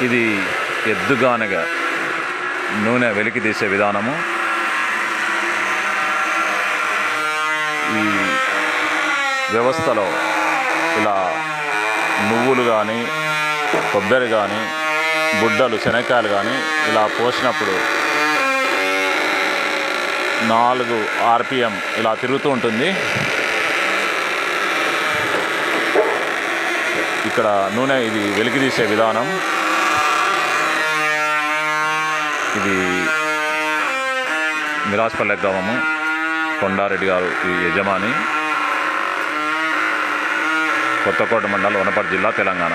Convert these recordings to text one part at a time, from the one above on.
ఇది ఎద్దుగానగ నూనె వెలికి తీసే విధానము. ఈ వ్యవస్థలో ఇలా నువ్వులు కానీ, కొబ్బరి కానీ, బుడ్డలు శనక్కాయలు కానీ ఇలా పోసినప్పుడు 4 RPM ఇలా తిరుగుతూ ఉంటుంది. ఇక్కడ నూనె ఇది వెలికి తీసే విధానం. ఇది మిరాజ్పల్లె గ్రామము. కొండారెడ్డి గారు ఈ యజమాని. కొత్తకోట మండలం, వనపర్తి జిల్లా, తెలంగాణ.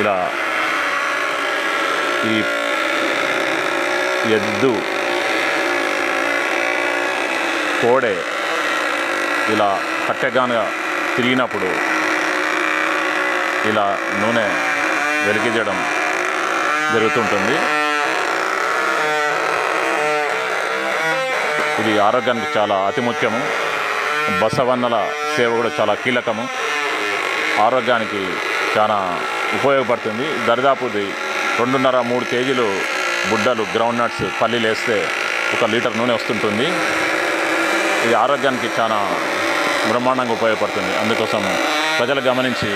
ఇలా ఈ ఎద్దు కోడె ఇలా కట్టెగానుగా తిరిగినప్పుడు ఇలా నూనె వెలిగించడం జరుగుతుంటుంది. ఇది ఆరోగ్యానికి చాలా అతి ముఖ్యము. బసవన్నల సేవ కూడా చాలా కీలకము. ఆరోగ్యానికి చాలా ఉపయోగపడుతుంది. దరిదాపు 2.5-3 కేజీలు బుడ్డలు, గ్రౌండ్ నట్స్, పల్లీలు వేస్తే 1 లీటర్ నూనె వస్తుంటుంది. ఇది ఆరోగ్యానికి చాలా బ్రహ్మాండంగా ఉపయోగపడుతుంది. అందుకోసం ప్రజలు గమనించి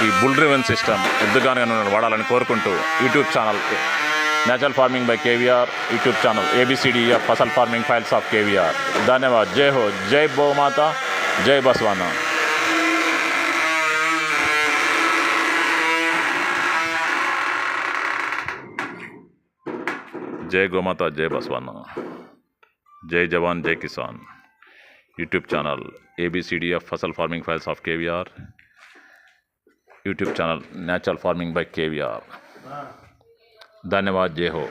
ఈ బుల్ డ్రివెన్ సిస్టమ్ ఎద్దుగానగ నూనెను వాడాలని కోరుకుంటూ YouTube channel natural farming by KVR, YouTube channel ABCDEF फसल फार्मिंग फाइल्स ऑफ KVR. धन्यवाद. जय हो. जय गौ माता, जय बसवाना. जय गौ माता, जय बसवाना. जय जवान, जय किसान. यूट्यूब चैनल ABCDEF फसल farming files of KVR, YouTube channel natural farming by KVR. धन्यवाद. जय हो.